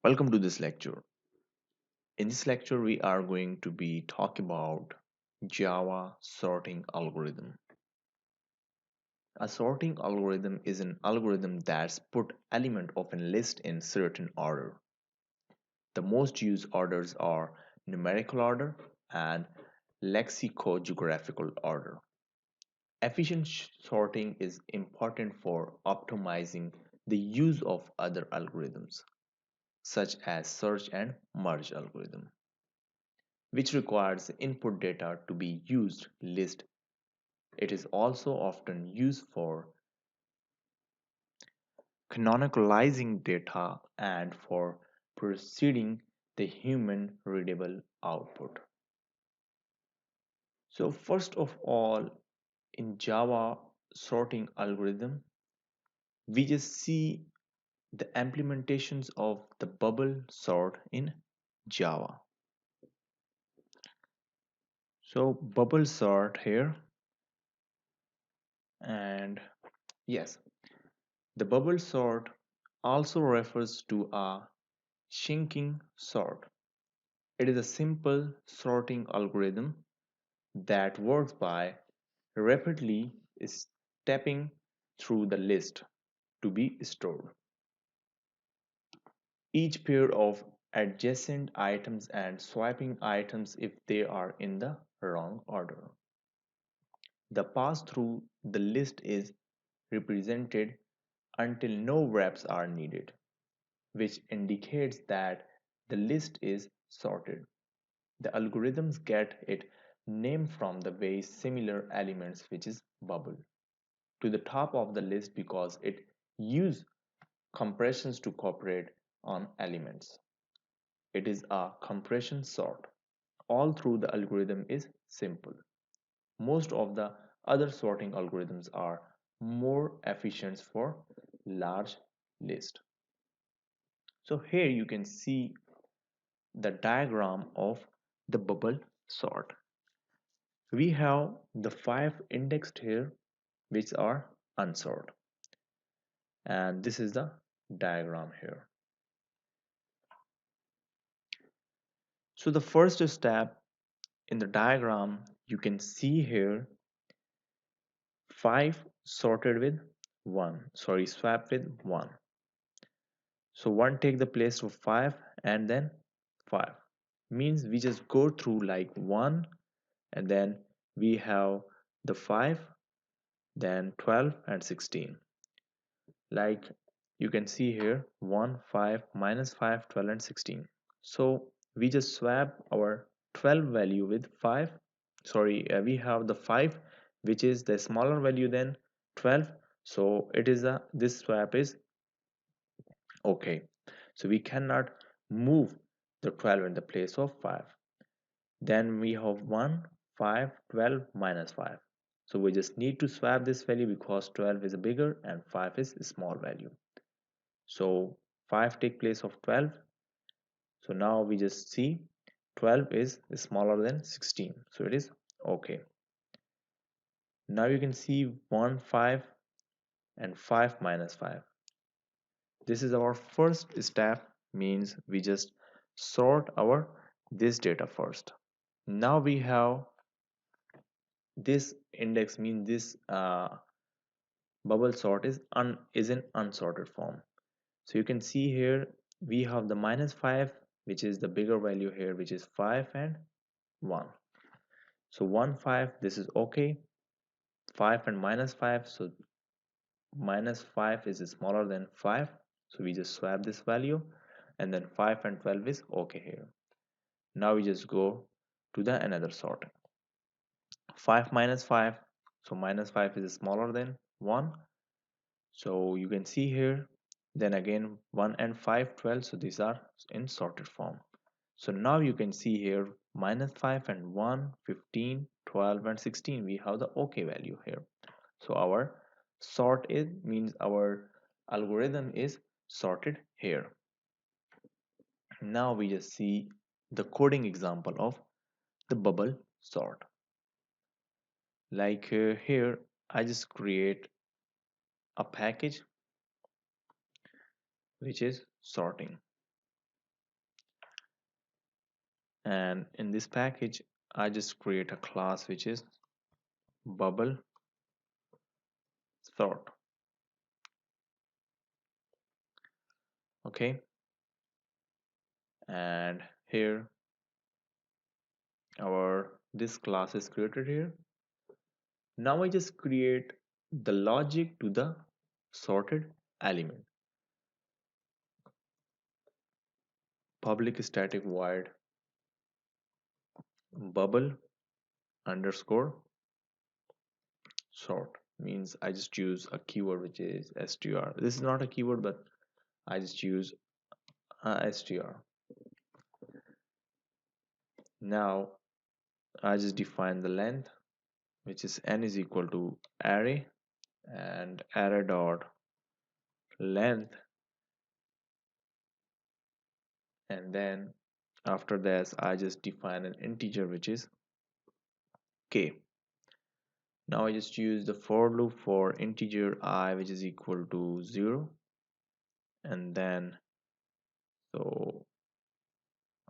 Welcome to this lecture. In this lecture, we are going to be talking about Java sorting algorithm. A sorting algorithm is an algorithm that's put element of a list in certain order. The most used orders are numerical order and lexicogeographical order. Efficient sorting is important for optimizing the use of other algorithms, such as search and merge algorithm, which requires input data to be used list. It is also often used for canonicalizing data and for proceeding the human readable output. So first of all, in Java sorting algorithm, we just see the implementations of the bubble sort in Java. So bubble sort here, and yes, the bubble sort also refers to a Shinking sort. It is a simple sorting algorithm that works by rapidly stepping through the list to be stored. Each pair of adjacent items and swapping items if they are in the wrong order. The pass through the list is represented until no wraps are needed, which indicates that the list is sorted. The algorithms get its name from the way similar elements, which is bubble, to the top of the list because it uses compressions to cooperate on elements. It is a compression sort. All through the algorithm is simple. Most of the other sorting algorithms are more efficient for large list. So here you can see the diagram of the bubble sort. We have the five indexed here which are unsorted, and this is the diagram here. So the first step in the diagram, you can see here 5 sorted with 1, sorry, swap with 1. So 1 take the place of 5 and then 5, means we just go through like 1 and then we have the 5, then 12 and 16. Like you can see here 1 5 minus 5 12 and 16. So we just swap our 12 value with 5. Sorry, we have the 5 which is the smaller value than 12, so it is a this swap is okay. So we cannot move the 12 in the place of 5. Then we have 1 5 12 minus 5. So we just need to swap this value because 12 is bigger and 5 is a small value. So 5 take place of 12. So now we just see 12 is smaller than 16. So it is okay. Now you can see 1 5 and 5 minus 5. This is our first step, means we just sort our this data first. Now we have this index, mean this bubble sort is in unsorted form. So you can see here we have the minus 5 which is the bigger value here, which is 5 and 1. So 1 5, this is okay. 5 and minus 5, so minus 5 is smaller than 5, so we just swap this value, and then 5 and 12 is okay here. Now we just go to the another sort. 5 minus 5, so minus 5 is smaller than 1, so you can see here. Then again 1 and 5 12, so these are in sorted form. So now you can see here minus 5 and 1 15 12 and 16, we have the okay value here. So our sort is means our algorithm is sorted here. Now we just see the coding example of the bubble sort. Like here I just create a package which is sorting. and in this package I just create a class which is bubble sort. Okay, and here our this class is created here. Now I just create the logic to the sorted element. Public static void bubble underscore sort means I just use a keyword which is str. This is not a keyword, but I just use str. Now I just define the length which is n is equal to array, and array dot length, and then after this I just define an integer which is k. Now I just use the for loop for integer I which is equal to 0, and then so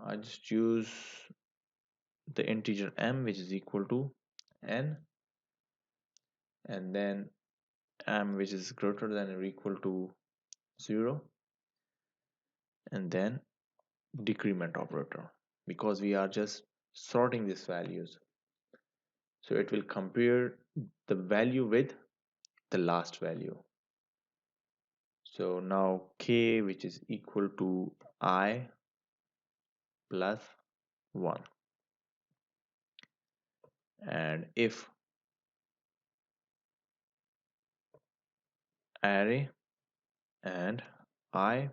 I just use the integer m which is equal to n, and then m which is greater than or equal to 0, and then decrement operator, because we are just sorting these values, so it will compare the value with the last value. So now k which is equal to I plus 1, and if array and I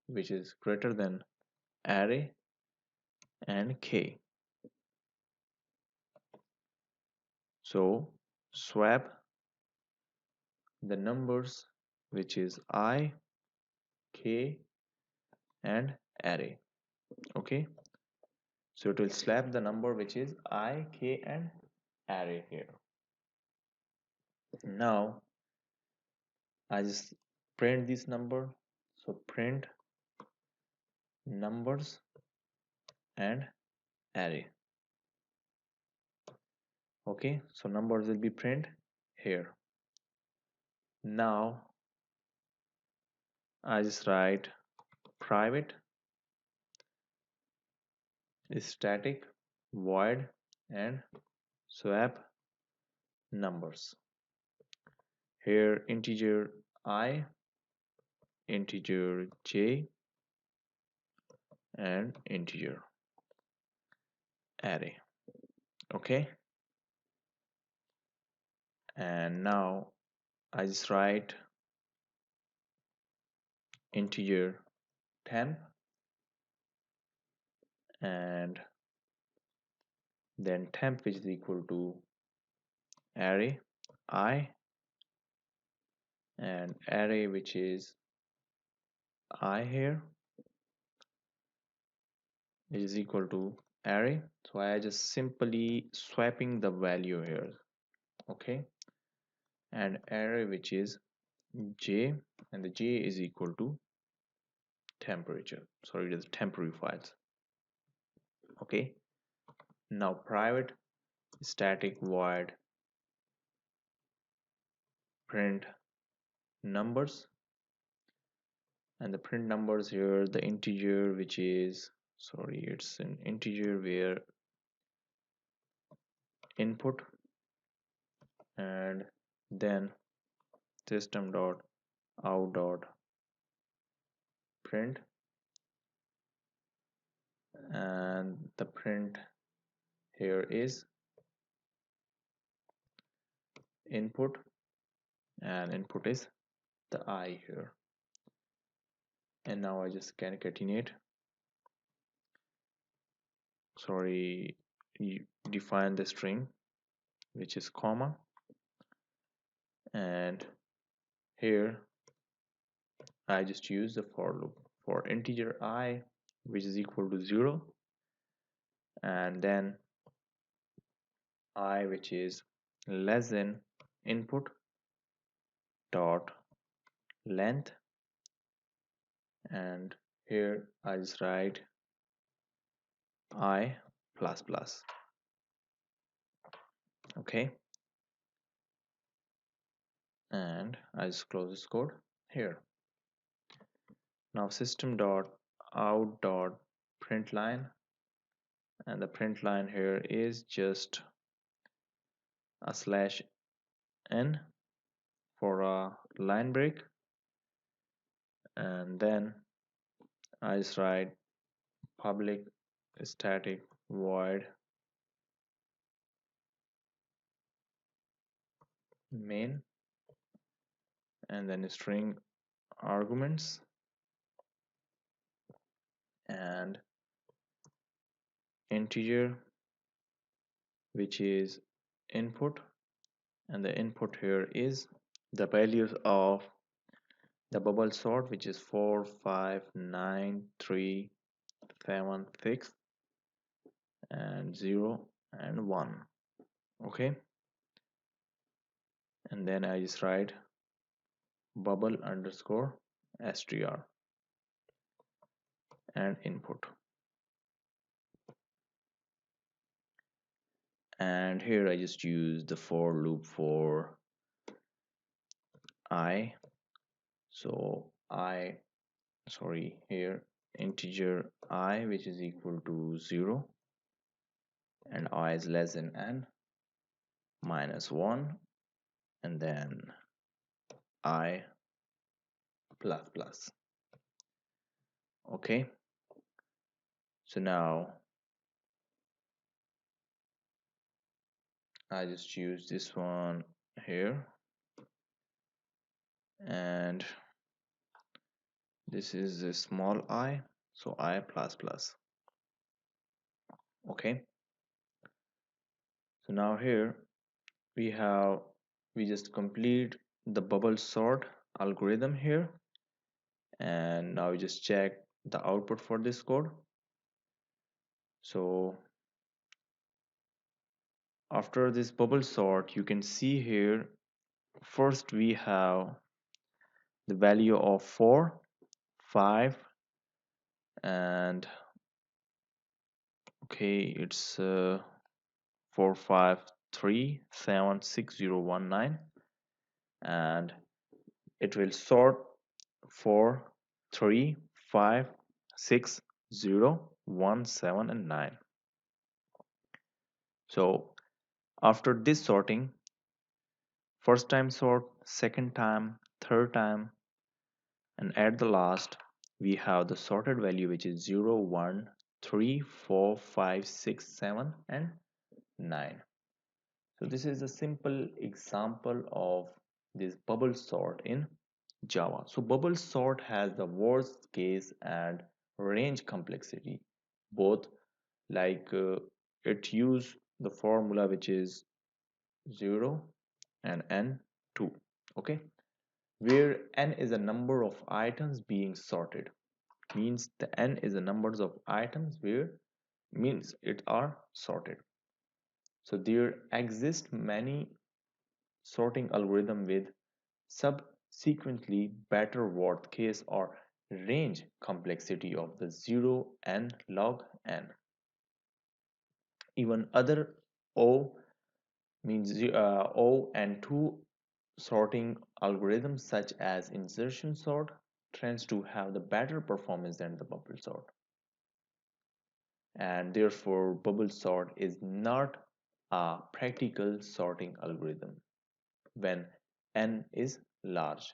which is greater than array and k, so swap the numbers which is I, k and array. Okay, so it will slap the number which is I, k and array here. Now I just print this number, so print numbers and array. Okay, so numbers will be print here. Now I just write private static void and swap numbers. Here integer I, integer j and integer array. Okay, and now I just write integer temp, and then temp which is equal to array I, and array which is I here is equal to array. So I just simply swapping the value here. Okay, and array which is j, and the j is equal to temperature. Sorry, it is temporary files. Okay, now private static void print numbers, and the print numbers here the integer which is, sorry, it's an integer where input, and then system dot out dot print, and the print here is input, and input is the I here. And now I just concatenate, sorry, you define the string which is comma, and here I just use the for loop for integer I which is equal to 0, and then I which is less than input dot length, and here I just write I plus plus. Okay, and I just close this code here. Now system dot out dot print line, and the print line here is just a slash n for a line break, and then I just write public static void main, and then string arguments and integer, which is input, and the input here is the values of the bubble sort, which is 4 5 9 3 7 6 and 0 and 1. Okay, and then I just write bubble underscore str and input, and here I just use the for loop for I. So I, sorry, here integer I, which is equal to 0, and I is less than n minus 1, and then I plus plus. Okay, so now I just use this one here, and this is a small I, so I plus plus. Okay, so now here we just complete the bubble sort algorithm here, and now we just check the output for this code. So after this bubble sort, you can see here first we have the value of 4 5, and okay, it's 4 5 3 7 6 0 1 9, and it will sort 4 3 5 6 0 1 7 and 9. So after this sorting, first time sort, second time, third time, and at the last we have the sorted value, which is 0 1 3 4 5 6 7 and 9. So this is a simple example of this bubble sort in Java. So bubble sort has the worst case and range complexity both, like it use the formula which is 0 and n2. Okay, where n is a number of items being sorted, means the n is the numbers of items where means it are sorted. So there exist many sorting algorithm with subsequently better worth case or range complexity of the 0 n log n. Even other O means O and 2 sorting algorithms such as insertion sort tends to have the better performance than the bubble sort, and therefore bubble sort is not a practical sorting algorithm when n is large.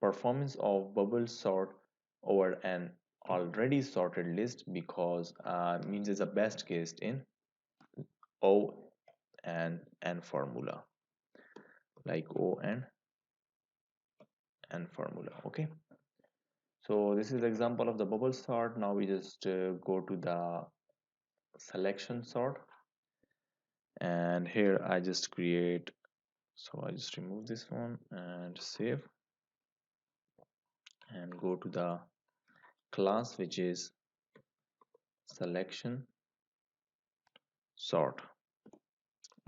Performance of bubble sort over an already sorted list, because means is the best case in O and N formula, like O and N formula. Okay, so this is the example of the bubble sort. Now we just go to the selection sort, and here I just create, so I just remove this one and save, and go to the class which is selection sort.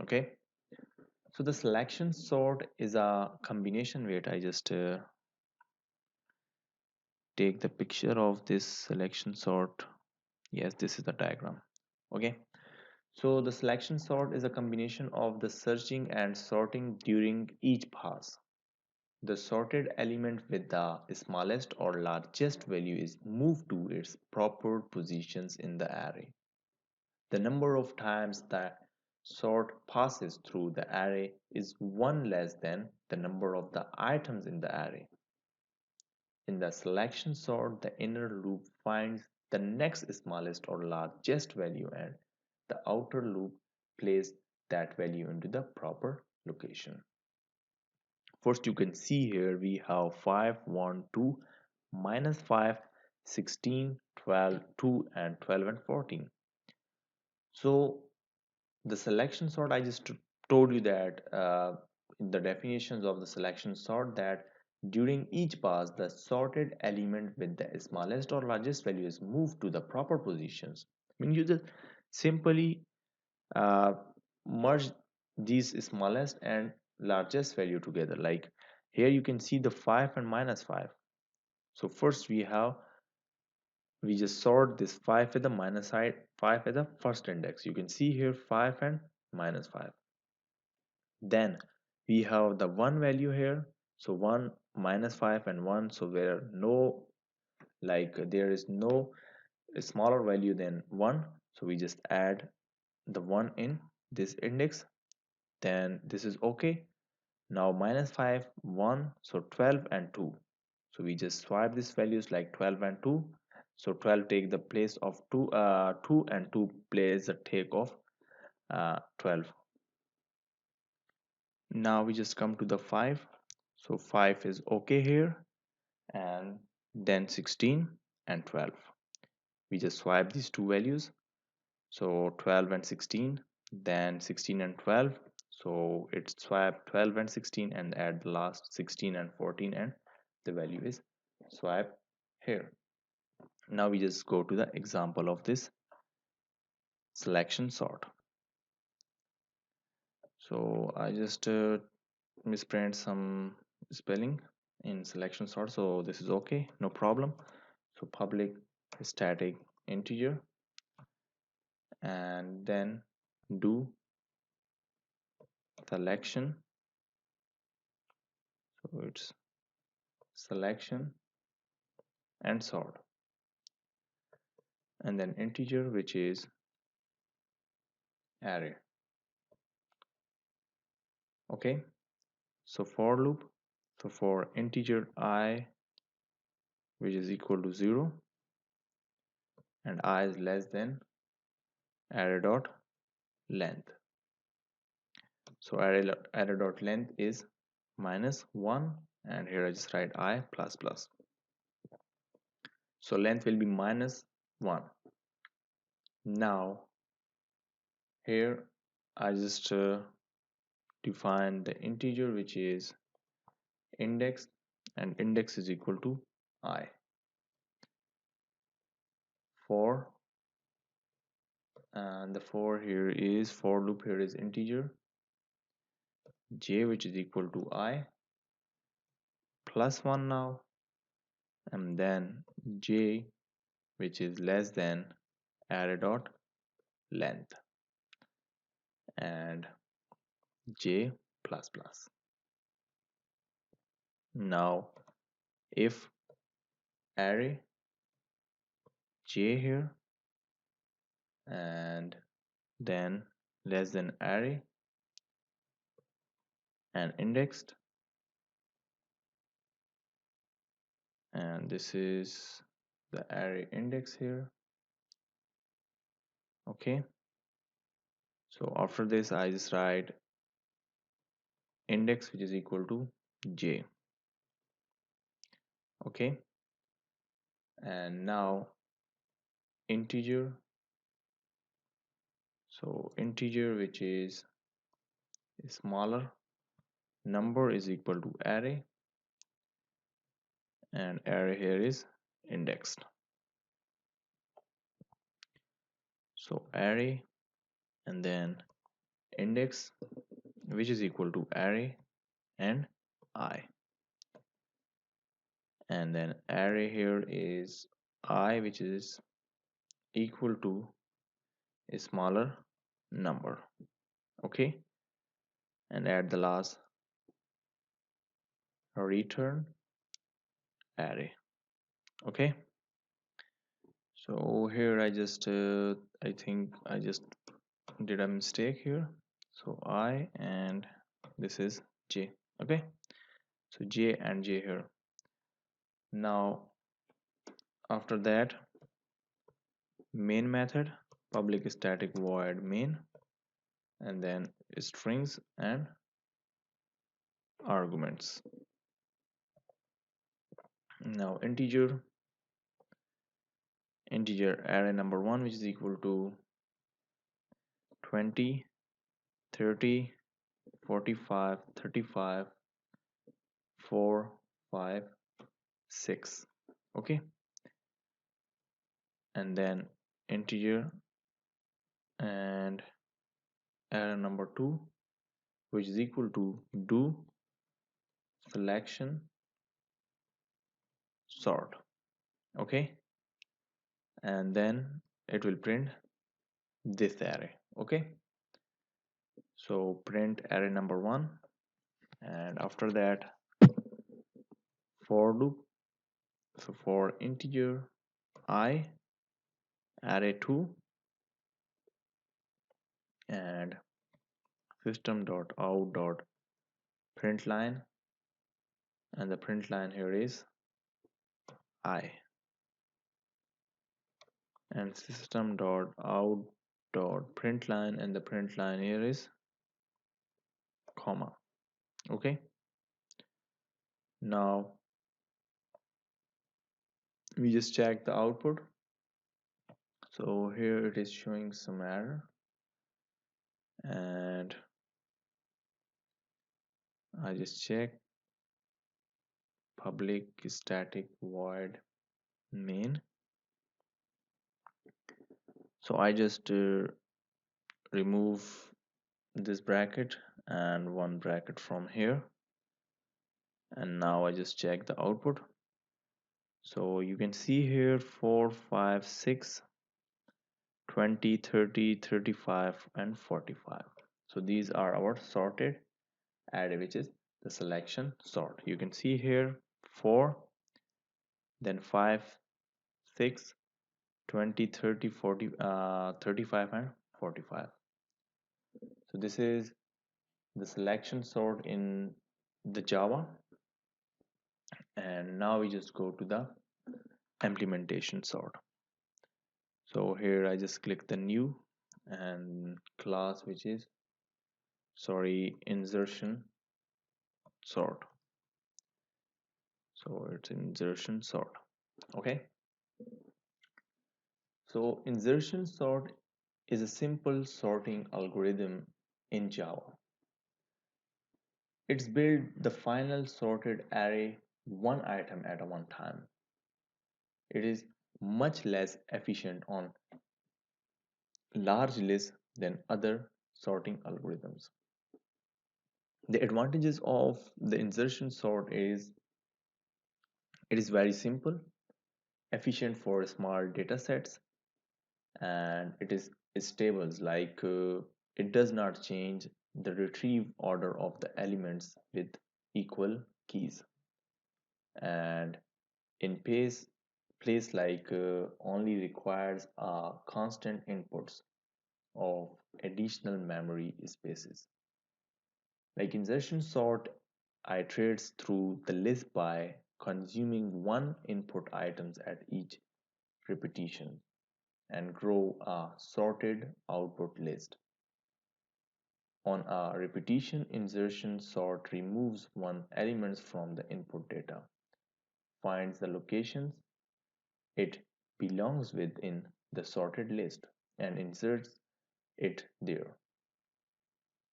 Okay, so the selection sort is a combination. Wait, I just take the picture of this selection sort. Yes, this is the diagram. Okay, so the selection sort is a combination of the searching and sorting during each pass. The sorted element with the smallest or largest value is moved to its proper positions in the array. The number of times the sort passes through the array is one less than the number of the items in the array. In the selection sort, the inner loop finds the next smallest or largest value, and the outer loop places that value into the proper location. First, you can see here we have 5, 1, 2, minus 5, 16, 12, 2, and 12 and 14. So the selection sort, I just told you that in the definitions of the selection sort, that during each pass the sorted element with the smallest or largest value is moved to the proper positions. I mean, you just simply uh, merge these smallest and largest value together. Like here you can see the 5 and minus 5. So first we just sort this 5 at the minus side, 5 at the first index. You can see here 5 and minus 5. Then we have the 1 value here. So 1 minus 5 and 1. So where no, like there is no smaller value than 1. So we just add the 1 in this index. Then this is okay. Now minus 5, 1. So 12 and 2. So we just swap these values like 12 and 2. So 12 take the place of 2 and 2 plays the take of 12. Now we just come to the 5. So 5 is okay here, and then 16 and 12. We just swap these two values. So 12 and 16, then 16 and 12. So it's swap 12 and 16 and add the last 16 and 14, and the value is swap here. Now we just go to the example of this selection sort. So I just misprint some spelling in selection sort, so this is okay, no problem. So public static integer, and then do selection. So it's selection and sort, and then integer, which is array. Okay, so for loop, so for integer I, which is equal to 0, and I is less than array dot length. So array dot length is minus 1, and here I just write I plus plus. So length will be minus 1. Now here I just define the integer, which is index, and index is equal to I. For, and the for here is for loop, here is integer j, which is equal to I plus 1 now, and then j, which is less than array dot length, and j plus plus. Now if array j here, and then less than array and indexed, and this is the array index here. Okay, so after this I just write index, which is equal to j. Okay, and now integer, so integer, which is smaller number, is equal to array, and array here is indexed. So array and then index, which is equal to array and I, and then array here is I, which is equal to a smaller number. Okay, and at the last return array. Okay, so here I think I just did a mistake here. So I and this is j. Okay, so j and j here. Now after that, main method, public static void main, and then strings and arguments. Now integer array number 1, which is equal to 20, 30, 45, 35, 4, 5, 6. Okay, and then integer and array number 2, which is equal to do selection sort. Okay, and then it will print this array. Okay, so print array number 1, and after that for loop. So for integer I, array 2, and system.out.println, and the print line here is I, and system.out.println, and the print line here is comma. Okay, now we just check the output. So here it is showing some error, and I just check public static void main. So I just remove this bracket and one bracket from here, and now I just check the output. So you can see here 4, 5, 6, 20, 30, 35, and 45. So these are our sorted array, which is the selection sort. You can see here 4, then 5, 6, 20, 30, 40, 35, and 45. So this is the selection sort in the Java. And now we just go to the implementation sort. So here I just click the new and class, which is insertion sort. So it's insertion sort. Okay, so insertion sort is a simple sorting algorithm in Java. It's built the final sorted array one item at a one time. It is much less efficient on large lists than other sorting algorithms. The advantages of the insertion sort is it is very simple, efficient for small data sets, and it is stable, like it does not change the retrieve order of the elements with equal keys. And in place like only requires constant inputs of additional memory spaces. Like insertion sort iterates through the list by consuming one input items at each repetition and grow a sorted output list. On a repetition, insertion sort removes one element from the input data, finds the locations it belongs within the sorted list, and inserts it there.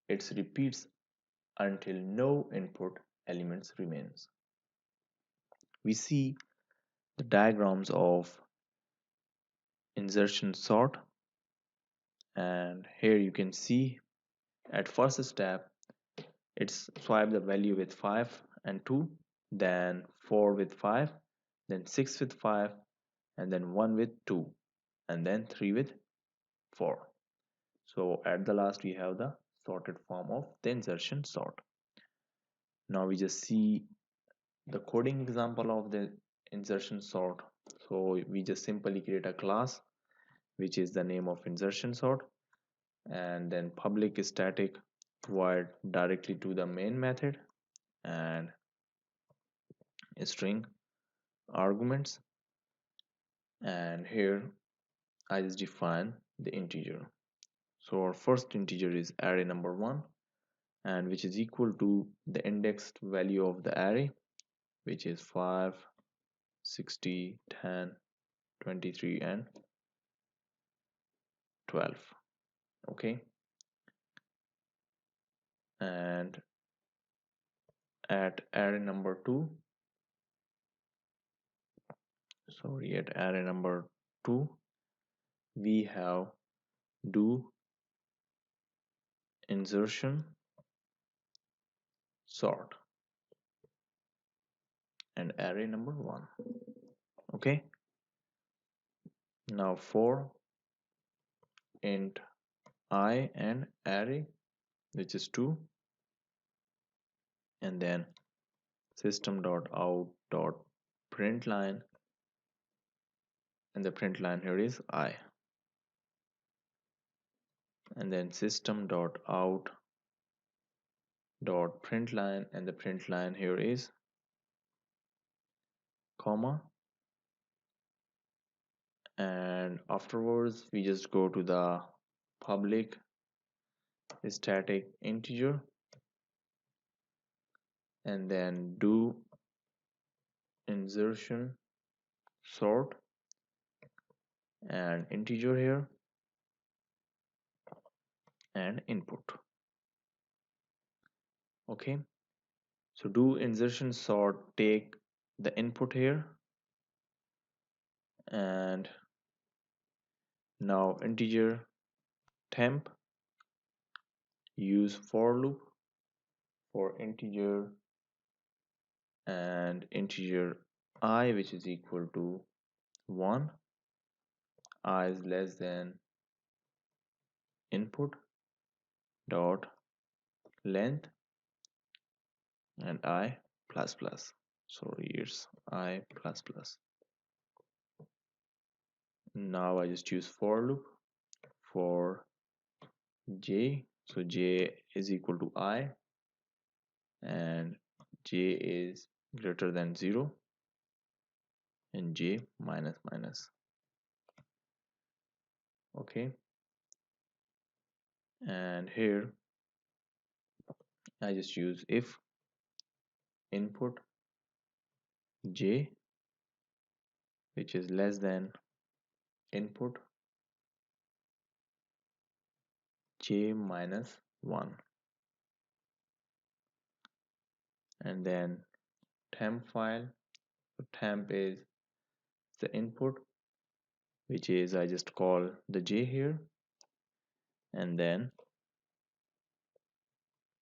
It repeats until no input elements remains. We see the diagrams of insertion sort, and here you can see at first step it's swipe the value with 5 and 2, then 4 with 5, then 6 with 5, and then 1 with 2. and then 3 with 4. So at the last we have the sorted form of the insertion sort. Now we just see the coding example of the insertion sort. So we just simply create a class which is the name of insertion sort, and then public static void directly to the main method, and string arguments, and here I just define the integer. So our first integer is array number 1, and which is equal to the indexed value of the array, which is 5, 60, 10, 23, and 12. Okay, and at array number 2, sorry, at array number 2 we have do insertion sort and array number 1. Okay, now for int I and array which is 2, and then system.out.println, and the print line here is I, and then system.out.println, and the print line here is comma, and afterwards we just go to the public static integer, and then do insertion sort and integer here and input. Okay, so do insertion sort, take the input here, and now integer temp, use for loop for integer, and integer I which is equal to 1, I is less than input dot length, and I plus plus, sorry, it's I plus plus. Now I just use for loop for j, so j is equal to I and j is greater than 0 and j minus minus. Okay, and here I just use if input j which is less than input j minus 1, and then temp file, so temp is the input which is I just call the j here, and then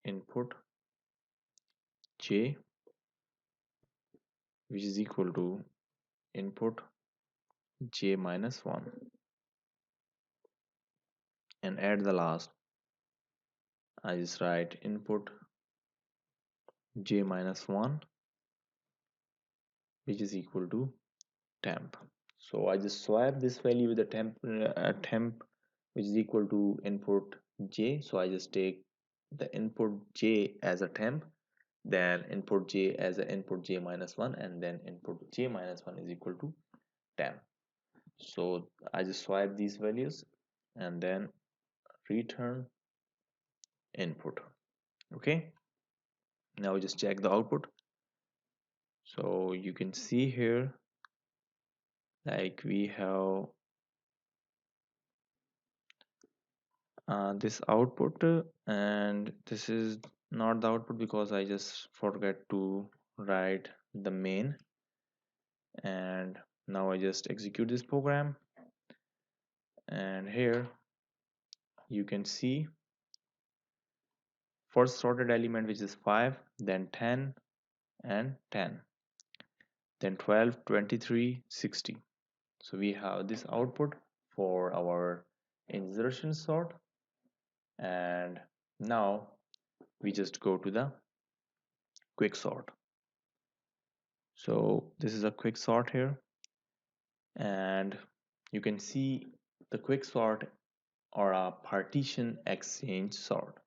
input j which is equal to input j minus 1, and at the last I just write input j minus 1 which is equal to temp. So I just swap this value with the temp which is equal to input j, so I just take the input j as a temp, then input j as an input j minus 1, and then input j minus 1 is equal to temp. So I just swipe these values and then return input. Okay, now just check the output. So you can see here like we have this output, and this is not the output because I just forget to write the main, and now I just execute this program, and here you can see first sorted element which is 5, then 10 and 10, then 12, 23, 60. So we have this output for our insertion sort. And now we just go to the quick sort. So this is a quick sort here, and you can see the quick sort or a partition exchange sort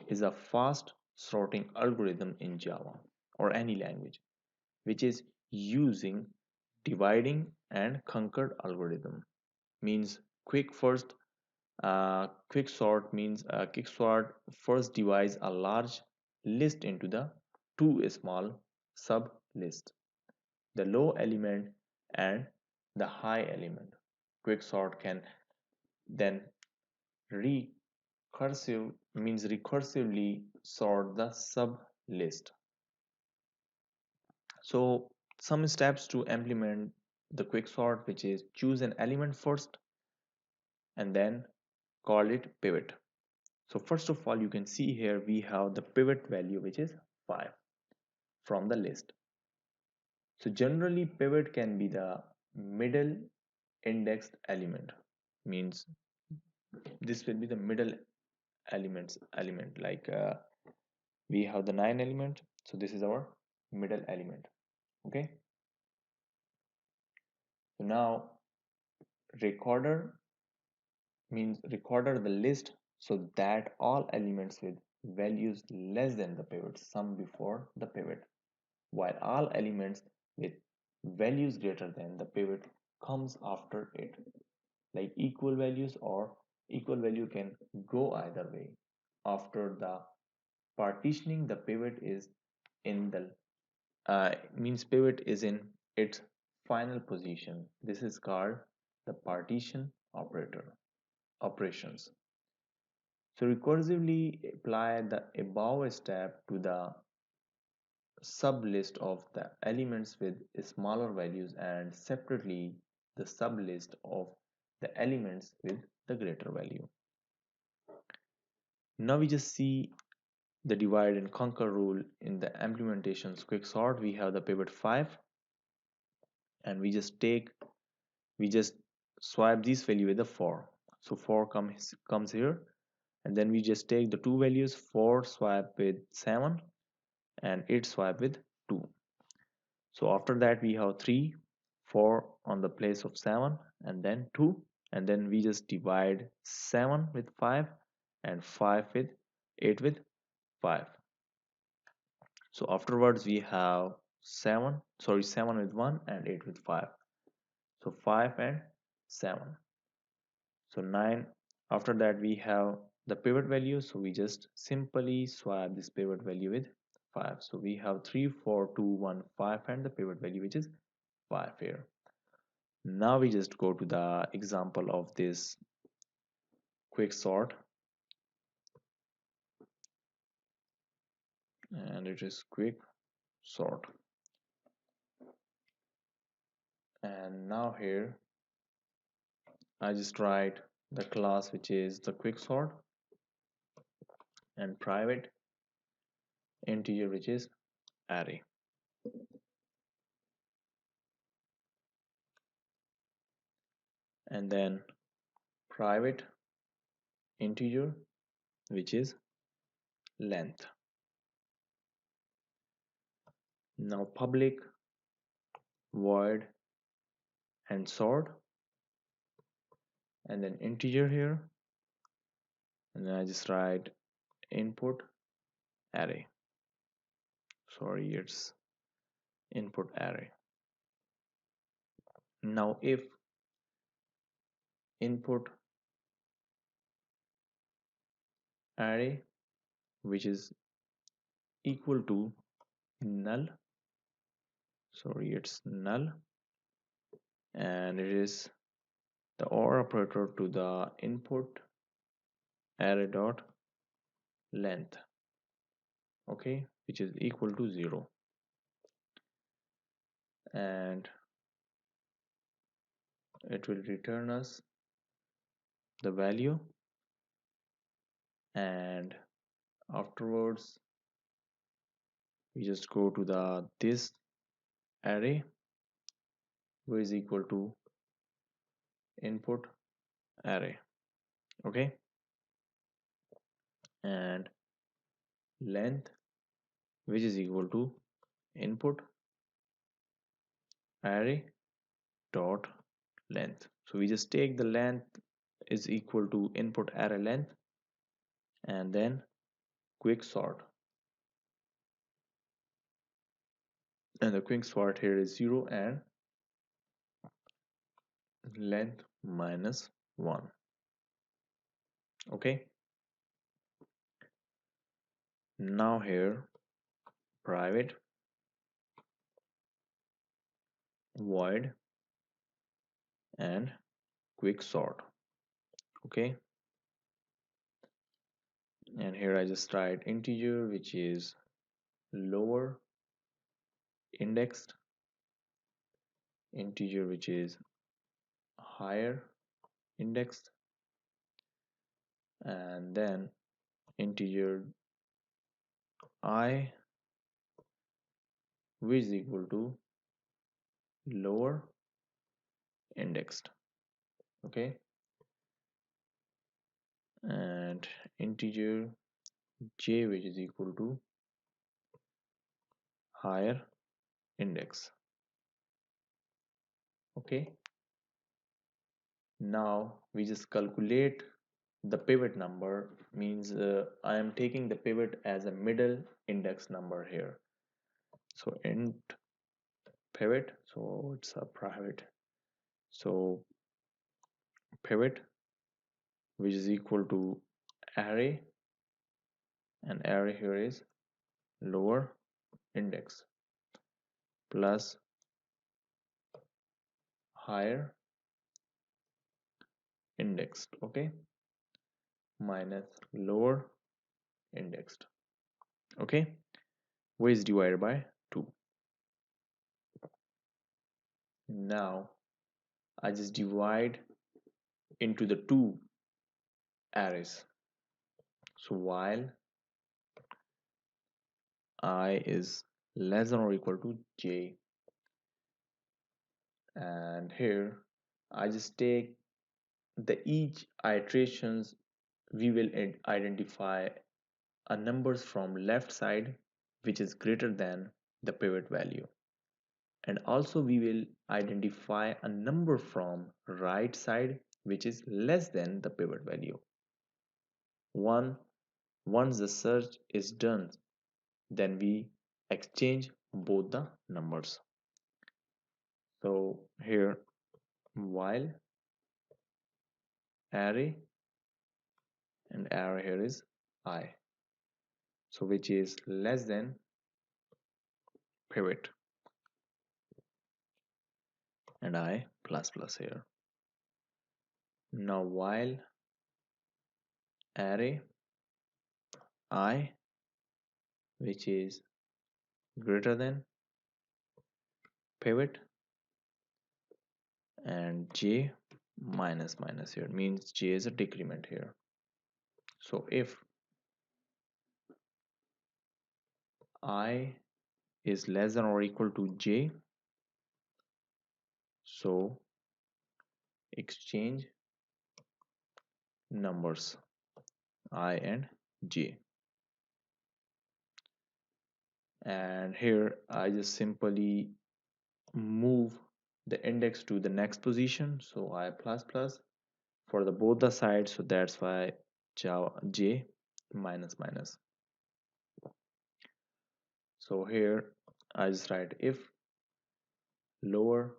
is a fast sorting algorithm in Java or any language, which is using dividing and conquer algorithm. Means quick first quick sort means quick sort first divides a large list into the two small sub lists, the low element and the high element. Quick sort can then recursive means recursively sort the sub list. So some steps to implement the quick sort, which is choose an element first and then call it pivot. So first of all, you can see here we have the pivot value, which is 5 from the list. So generally pivot can be the middle indexed element, means this will be the middle element like we have the 9 element, so this is our middle element. Okay, so now recorder means recorder the list so that all elements with values less than the pivot sum before the pivot, while all elements with values greater than the pivot comes after it. Like equal values or equal value can go either way. After the partitioning, the pivot is in the means pivot is in its final position. This is called the partition operations. So recursively apply the above step to the sublist of the elements with smaller values and separately the sublist of the elements with the greater value. Now we just see the divide and conquer rule in the implementations quick sort. We have the pivot 5 and we just swipe this value with the 4. So 4 comes here, and then we just take the two values, 4 swipe with 7 and 8 swipe with 2. So after that we have 3 4 on the place of 7 and then 2, and then we just divide 7 with 5 and 5 with 8 with 5. So afterwards we have 7 with 1 and 8 with 5. So 5 and 7. So 9. After that we have the pivot value, so we just simply swap this pivot value with 5. So we have 3 4 2 1 5 and the pivot value which is 5 here. Now we just go to the example of this quick sort, and it is quick sort. And now here I just write the class which is the quick sort and private integer which is array. And then private integer which is length. Now public void and sort, and then integer here, and then I just write input array. Sorry, it's input array. Now if input array which is equal to null, sorry it's null, and it is the OR operator to the input array dot length, okay, which is equal to 0, and it will return us the value, and afterwards we just go to the this array which is equal to input array. Okay, and length, which is equal to input array dot length. So we just take the length is equal to input array length, and then quick sort, and the quick sort here is 0 and length minus 1. Okay, now here private void and quick sort. Okay, and here I just write integer which is lower indexed, integer which is higher indexed, and then integer I which is equal to lower indexed. Okay, and integer j which is equal to higher index. Okay, now we just calculate the pivot number, means I am taking the pivot as a middle index number here. So int pivot, so it's a private, so pivot which is equal to array, and array here is lower index plus higher indexed. Okay, minus lower indexed. Okay, which is divided by 2. Now I just divide into the two arrays. So while I is less than or equal to j, and here I just take the each iterations, we will identify a numbers from left side which is greater than the pivot value, and also we will identify a number from right side which is less than the pivot value. Once the search is done, then we exchange both the numbers. So here while array, and array here is I, so which is less than pivot, and I plus plus here. Now while array I which is greater than pivot, and j minus minus here means j is a decrement here. So if I is less than or equal to j, so exchange numbers I and j, and here I just simply move the index to the next position, so I plus plus for the both the sides, so that's why j minus minus. So here I just write if lower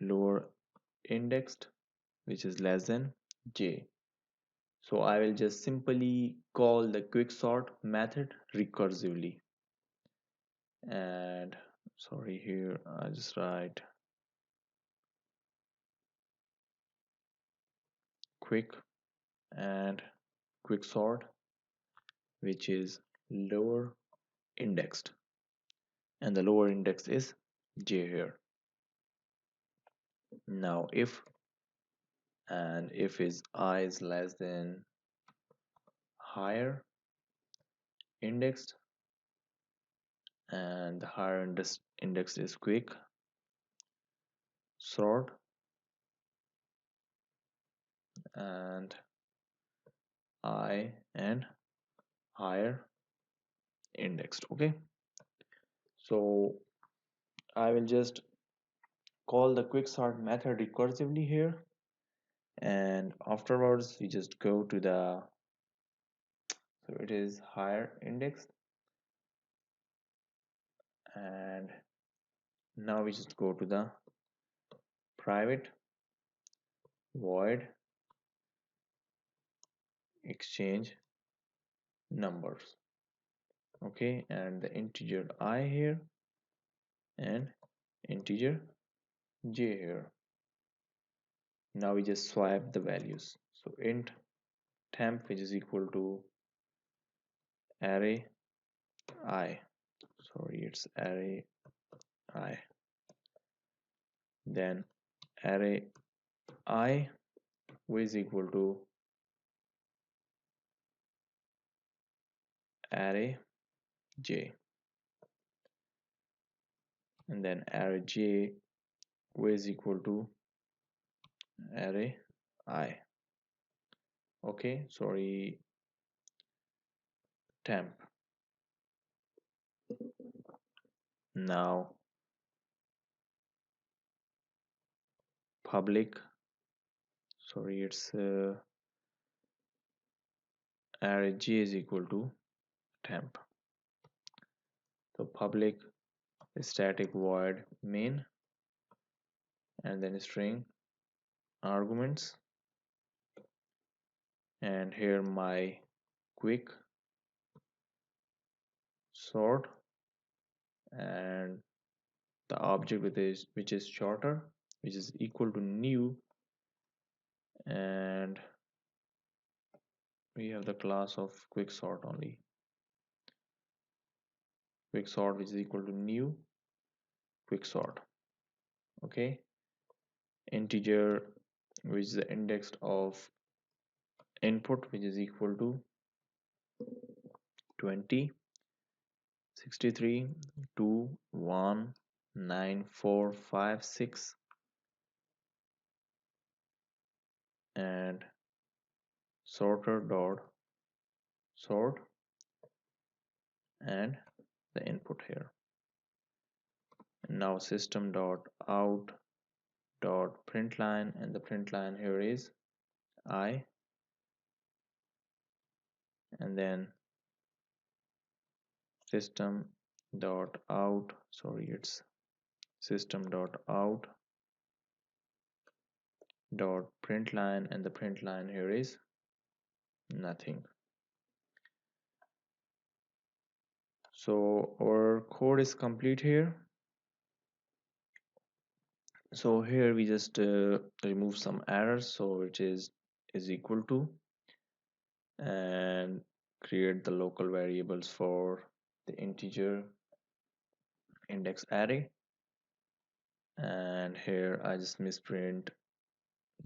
lower indexed which is less than j, so I will just simply call the quicksort method recursively, and here I just write quick and quicksort which is lower indexed, and the lower index is j here. Now if, and if is I is less than higher indexed, and the higher index is quick sort, and I and higher indexed. Okay, so I will just call the quicksort method recursively here, and afterwards we just go to the, so it is higher index, and now we just go to the private void exchange numbers. Okay, and the integer I here and integer j here. Now we just swap the values. So int temp, which is equal to array I, sorry, it's array I, then array I, which is equal to array j, and then array j, which is equal to array I. Okay, sorry, temp. Now public, sorry, it's array j is equal to temp. So public static void main, and then string arguments, and here my quick sort, and the object with is which is shorter, which is equal to new, and we have the class of quick sort only, quick sort which is equal to new quick sort. Okay, integer which is the index of input, which is equal to 20, 63, 2, 1, 9, 4, 5, 6, and sorter dot sort and the input here. And now system dot out dot println, and the println here is I, and then system dot out, sorry, it's system dot out dot println, and the println here is nothing. So our code is complete here. So here we just remove some errors, so which is equal to, and create the local variables for the integer index array, and here I just misprint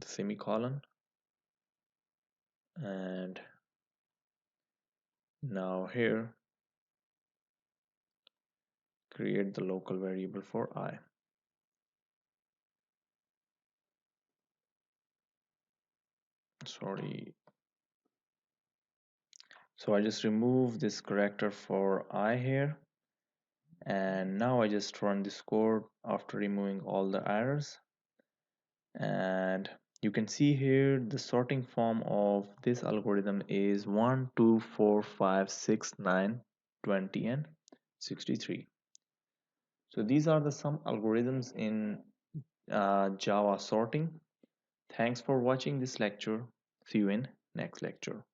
the semicolon, and now here create the local variable for I. Sorry, so I just remove this character for I here, and now I just run this code after removing all the errors, and you can see here the sorting form of this algorithm is 1 2 4 5 6 9 20 and 63. So these are the some algorithms in Java sorting. Thanks for watching this lecture. See you in next lecture.